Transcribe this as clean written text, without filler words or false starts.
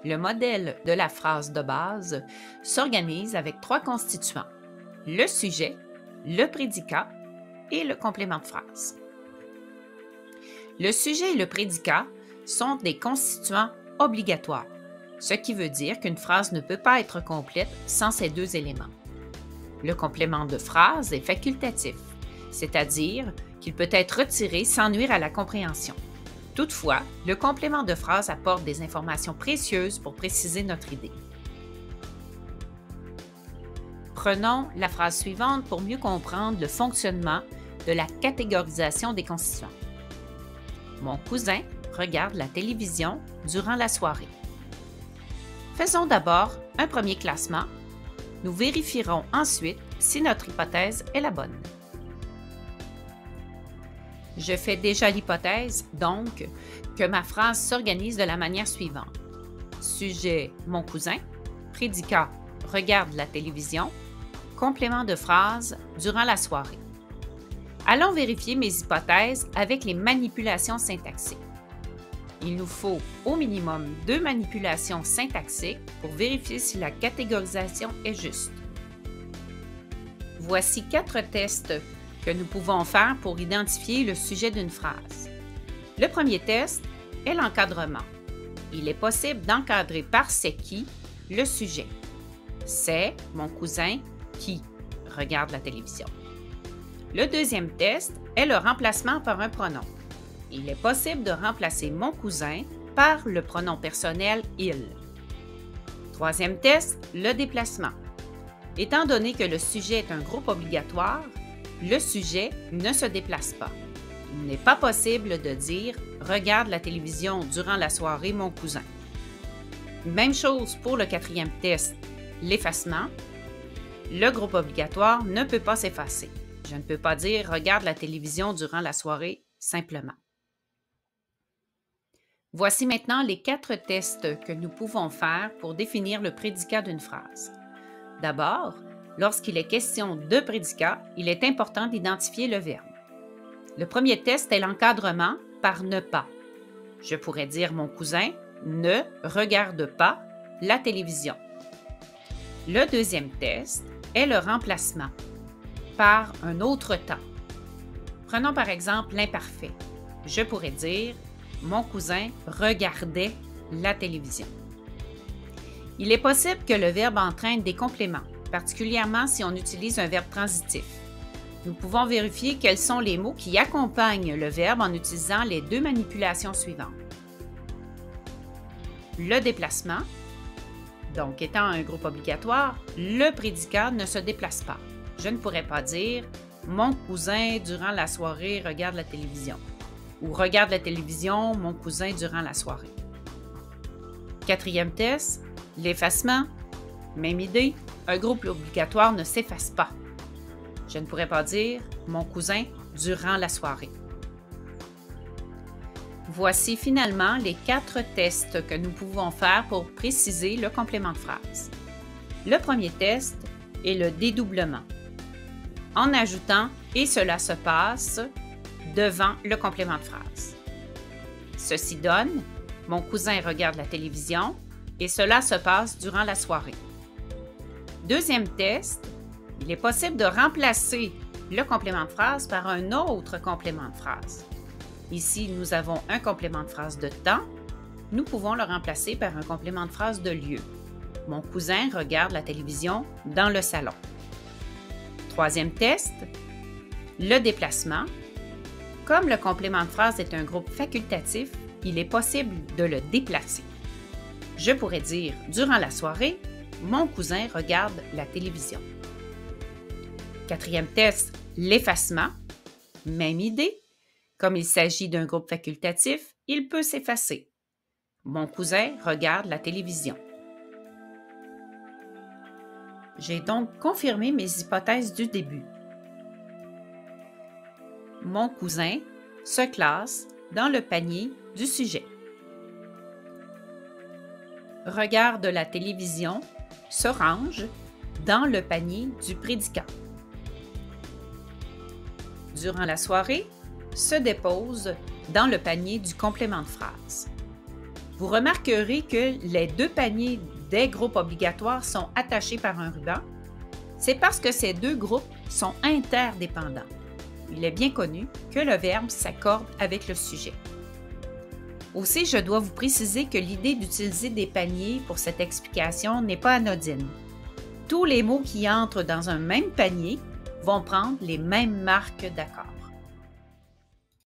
Le modèle de la phrase de base s'organise avec trois constituants: le sujet, le prédicat et le complément de phrase. Le sujet et le prédicat sont des constituants obligatoires, ce qui veut dire qu'une phrase ne peut pas être complète sans ces deux éléments. Le complément de phrase est facultatif, c'est-à-dire qu'il peut être retiré sans nuire à la compréhension. Toutefois, le complément de phrase apporte des informations précieuses pour préciser notre idée. Prenons la phrase suivante pour mieux comprendre le fonctionnement de la catégorisation des constituants. Mon cousin regarde la télévision durant la soirée. Faisons d'abord un premier classement. Nous vérifierons ensuite si notre hypothèse est la bonne. Je fais déjà l'hypothèse, donc, que ma phrase s'organise de la manière suivante. Sujet, mon cousin. Prédicat, regarde la télévision. Complément de phrase, durant la soirée. Allons vérifier mes hypothèses avec les manipulations syntaxiques. Il nous faut au minimum 2 manipulations syntaxiques pour vérifier si la catégorisation est juste. Voici 4 tests que nous pouvons faire pour identifier le sujet d'une phrase. Le premier test est l'encadrement. Il est possible d'encadrer par c'est qui le sujet. C'est mon cousin qui regarde la télévision. Le deuxième test est le remplacement par un pronom. Il est possible de remplacer mon cousin par le pronom personnel « il ». Troisième test, le déplacement. Étant donné que le sujet est un groupe obligatoire, le sujet ne se déplace pas. Il n'est pas possible de dire « regarde la télévision durant la soirée, mon cousin ». Même chose pour le quatrième test, l'effacement. Le groupe obligatoire ne peut pas s'effacer. Je ne peux pas dire « regarde la télévision durant la soirée » simplement. Voici maintenant les 4 tests que nous pouvons faire pour définir le prédicat d'une phrase. D'abord, lorsqu'il est question de prédicat, il est important d'identifier le verbe. Le premier test est l'encadrement par ne pas. Je pourrais dire « mon cousin ne regarde pas la télévision ». Le deuxième test est le remplacement par un autre temps. Prenons par exemple l'imparfait. Je pourrais dire « mon cousin regardait la télévision ». Il est possible que le verbe entraîne des compléments, particulièrement si on utilise un verbe transitif. Nous pouvons vérifier quels sont les mots qui accompagnent le verbe en utilisant les 2 manipulations suivantes. Le déplacement, donc étant un groupe obligatoire, le prédicat ne se déplace pas. Je ne pourrais pas dire « mon cousin durant la soirée regarde la télévision » ou « regarde la télévision, mon cousin durant la soirée ». Quatrième test, l'effacement. Même idée, un groupe obligatoire ne s'efface pas. Je ne pourrais pas dire « mon cousin durant la soirée ». Voici finalement les 4 tests que nous pouvons faire pour préciser le complément de phrase. Le premier test est le dédoublement, en ajoutant « et cela se passe » devant le complément de phrase. Ceci donne « mon cousin regarde la télévision » et cela se passe durant la soirée. Deuxième test, il est possible de remplacer le complément de phrase par un autre complément de phrase. Ici, nous avons un complément de phrase de temps. Nous pouvons le remplacer par un complément de phrase de lieu. Mon cousin regarde la télévision dans le salon. Troisième test, le déplacement. Comme le complément de phrase est un groupe facultatif, il est possible de le déplacer. Je pourrais dire « durant la soirée, mon cousin regarde la télévision ». Quatrième test, l'effacement. Même idée. Comme il s'agit d'un groupe facultatif, il peut s'effacer. Mon cousin regarde la télévision. J'ai donc confirmé mes hypothèses du début. Mon cousin se classe dans le panier du sujet. Regarde la télévision se range dans le panier du prédicat. Durant la soirée, se dépose dans le panier du complément de phrase. Vous remarquerez que les deux paniers des groupes obligatoires sont attachés par un ruban. C'est parce que ces deux groupes sont interdépendants. Il est bien connu que le verbe s'accorde avec le sujet. Aussi, je dois vous préciser que l'idée d'utiliser des paniers pour cette explication n'est pas anodine. Tous les mots qui entrent dans un même panier vont prendre les mêmes marques d'accord.